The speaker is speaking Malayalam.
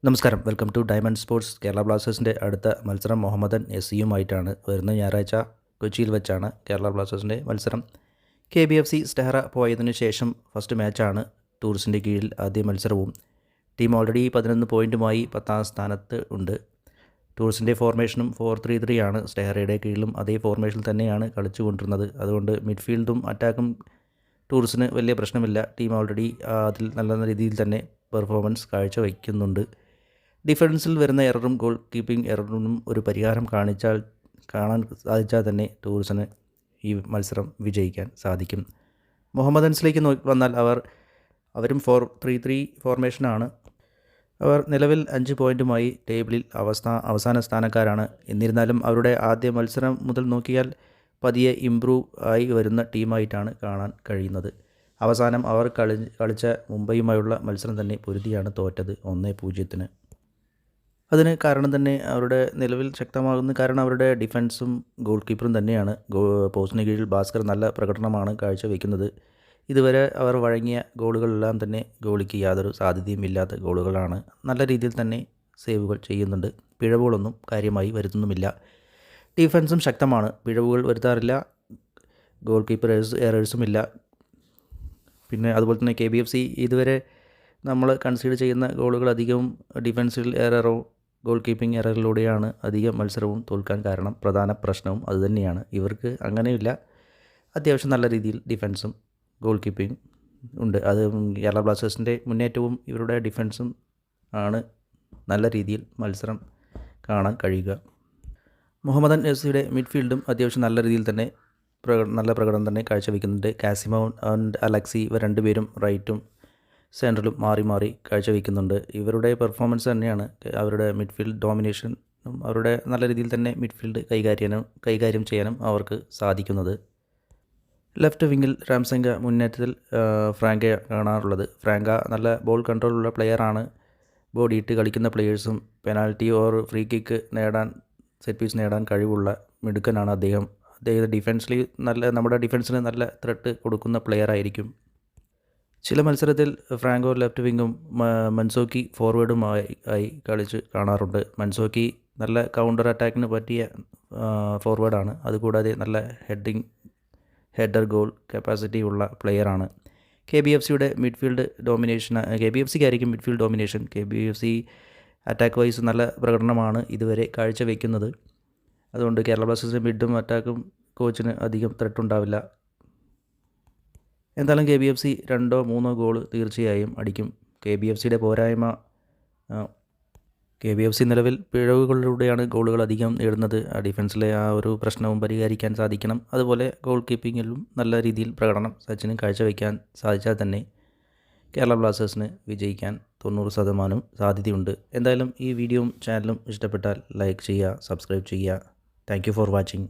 നമസ്കാരം. Welcome to Diamond Sports. Kerala ബ്ലാസ്റ്റേഴ്സിൻ്റെ അടുത്ത മത്സരം മുഹമ്മദൻ എസ്സിയുമായിട്ടാണ്. വരുന്ന ഞായറാഴ്ച കൊച്ചിയിൽ വെച്ചാണ് കേരള ബ്ലാസ്റ്റേഴ്സിൻ്റെ മത്സരം. KBFC സ്റ്റെഹറ പോയതിനു ശേഷം ഫസ്റ്റ് മാച്ചാണ് ടൂറിസ്റ്റിൻ്റെ കീഴിൽ ആദ്യ മത്സരവും. ടീം ഓൾറെഡി 11 പോയിൻറ്റുമായി 10ാം സ്ഥാനത്ത് ഉണ്ട്. ടൂറിസ്റ്റിൻ്റെ ഫോർമേഷനും 4-3-3 ആണ്. സ്റ്റെഹറയുടെ കീഴിലും അതേ ഫോർമേഷനിൽ തന്നെയാണ് കളിച്ചുകൊണ്ടിരുന്നത്. അതുകൊണ്ട് മിഡ്ഫീൽഡും അറ്റാക്കും ടൂറിസ്റ്റിന് വലിയ പ്രശ്നമില്ല. ടീം ഓൾറെഡി അതിൽ നല്ല രീതിയിൽ തന്നെ പെർഫോമൻസ് കാഴ്ചവയ്ക്കുന്നുണ്ട്. ഡിഫൻസിൽ വരുന്ന എററും ഗോൾ കീപ്പിംഗ് എററിനും ഒരു പരിഹാരം കാണാൻ സാധിച്ചാൽ തന്നെ ടൂറിസ്റ്റിന് ഈ മത്സരം വിജയിക്കാൻ സാധിക്കും. മുഹമ്മദൻസിലേക്ക് വന്നാൽ അവരും 4-3-3 ഫോർമേഷനാണ്. അവർ നിലവിൽ 5 പോയിൻറ്റുമായി ടേബിളിൽ അവസാന സ്ഥാനക്കാരാണ്. എന്നിരുന്നാലും അവരുടെ ആദ്യ മത്സരം മുതൽ നോക്കിയാൽ പതിയെ ഇംപ്രൂവ് ആയി വരുന്ന ടീമായിട്ടാണ് കാണാൻ കഴിയുന്നത്. അവസാനം അവർ കളിച്ച മുംബൈയുമായുള്ള മത്സരം തന്നെ പൊരുതിയാണ് തോറ്റത് 1-0. അതിന് കാരണം തന്നെ അവരുടെ നിലവിൽ ശക്തമാകുന്ന കാരണം അവരുടെ ഡിഫൻസും ഗോൾ കീപ്പറും തന്നെയാണ്. പോസ്റ്റിന് കീഴിൽ ഭാസ്കർ നല്ല പ്രകടനമാണ് കാഴ്ചവെക്കുന്നത്. ഇതുവരെ അവർ വഴങ്ങിയ ഗോളുകളെല്ലാം തന്നെ ഗോളിക്ക് യാതൊരു സാധ്യതയും ഇല്ലാത്ത ഗോളുകളാണ്. നല്ല രീതിയിൽ തന്നെ സേവുകൾ ചെയ്യുന്നുണ്ട്. പിഴവുകളൊന്നും കാര്യമായി വരുത്തുന്നുമില്ല. ഡിഫൻസും ശക്തമാണ്, പിഴവുകൾ വരുത്താറില്ല. ഗോൾ കീപ്പർ എറേഴ്സും ഇല്ല. പിന്നെ അതുപോലെ തന്നെ KBFC ഇതുവരെ നമ്മൾ കൺസീഡ് ചെയ്യുന്ന ഗോളുകൾ അധികവും ഡിഫൻസിൽ എററോ ഗോൾ കീപ്പിംഗ് എററിലൂടെയാണ് അധികം മത്സരവും തോൽക്കാൻ കാരണം. പ്രധാന പ്രശ്നവും അതുതന്നെയാണ്. ഇവർക്ക് അങ്ങനെയില്ല. അത്യാവശ്യം നല്ല രീതിയിൽ ഡിഫൻസും ഗോൾ കീപ്പിംഗ് ഉണ്ട്. അത് കേരള ബ്ലാസ്റ്റേഴ്സിൻ്റെ മുന്നേറ്റവും ഇവരുടെ ഡിഫൻസും ആണ് നല്ല രീതിയിൽ മത്സരം കാണാൻ കഴിയുക. മുഹമ്മദൻ എസ്സിയുടെ മിഡ്ഫീൽഡും അത്യാവശ്യം നല്ല രീതിയിൽ തന്നെ നല്ല പ്രകടനം തന്നെ കാഴ്ചവെക്കുന്നുണ്ട്. കാസിമോ ആൻഡ് അലക്സി ഇവർ രണ്ടുപേരും റൈറ്റും സെൻട്രലും മാറി മാറി കാഴ്ചവെക്കുന്നുണ്ട്. ഇവരുടെ പെർഫോമൻസ് തന്നെയാണ് അവരുടെ മിഡ്ഫീൽഡ് ഡോമിനേഷനും അവരുടെ നല്ല രീതിയിൽ തന്നെ മിഡ്ഫീൽഡ് കൈകാര്യം ചെയ്യാനും അവർക്ക് സാധിക്കുന്നത്. ലെഫ്റ്റ് വിങ്ങിൽ രാംസിംഗ മുന്നേറ്റത്തിൽ ഫ്രാങ്കയെ കാണാറുള്ളത്. ഫ്രാങ്ക നല്ല ബോൾ കൺട്രോളുള്ള പ്ലെയറാണ്. ബോഡിയിട്ട് കളിക്കുന്ന പ്ലെയേഴ്സും penalty or free kick set piece നേടാൻ കഴിവുള്ള മിടുക്കനാണ് അദ്ദേഹം. ഡിഫൻസിൽ നമ്മുടെ ഡിഫൻസിന് നല്ല ത്രെട്ട് കൊടുക്കുന്ന പ്ലെയർ ആയിരിക്കും. ചില മത്സരത്തിൽ ഫ്രാങ്കോ ലെഫ്റ്റ് വിങ്ങും മൻസോക്കി ഫോർവേഡുമായി കളിച്ച് കാണാറുണ്ട്. മൻസോക്കി നല്ല കൗണ്ടർ അറ്റാക്കിന് പറ്റിയ ഫോർവേഡാണ്. അതുകൂടാതെ നല്ല ഹെഡർ ഗോൾ കപ്പാസിറ്റി ഉള്ള പ്ലെയറാണ്. KBFCയുടെ മിഡ്ഫീൽഡ് ഡോമിനേഷൻ KBFCക്കായിരിക്കും midfield domination. KBFC attack wise നല്ല പ്രകടനമാണ് ഇതുവരെ കാഴ്ചവെക്കുന്നത്. അതുകൊണ്ട് കേരള ബ്ലാസ്റ്റേഴ്സിൻ്റെ മിഡും അറ്റാക്കും കോച്ചിന് അധികം ത്രെട്ടുണ്ടാവില്ല. എന്തായാലും KBFC 2-3 ഗോൾ തീർച്ചയായും അടിക്കും. KBFCയുടെ പോരായ്മ KBFC നിലവിൽ പിഴവുകളിലൂടെയാണ് ഗോളുകൾ അധികം നേടുന്നത്. ഡിഫൻസിലെ ആ ഒരു പ്രശ്നവും പരിഹരിക്കാൻ സാധിക്കണം. അതുപോലെ ഗോൾ കീപ്പിങ്ങിലും നല്ല രീതിയിൽ പ്രകടനം സച്ചിന് കാഴ്ചവെക്കാൻ സാധിച്ചാൽ തന്നെ കേരള ബ്ലാസ്റ്റേഴ്സിന് വിജയിക്കാൻ 90% സാധ്യതയുണ്ട്. എന്തായാലും ഈ വീഡിയോയും ചാനലും ഇഷ്ടപ്പെട്ടാൽ ലൈക്ക് ചെയ്യുക, സബ്സ്ക്രൈബ് ചെയ്യുക. Thank you for watching.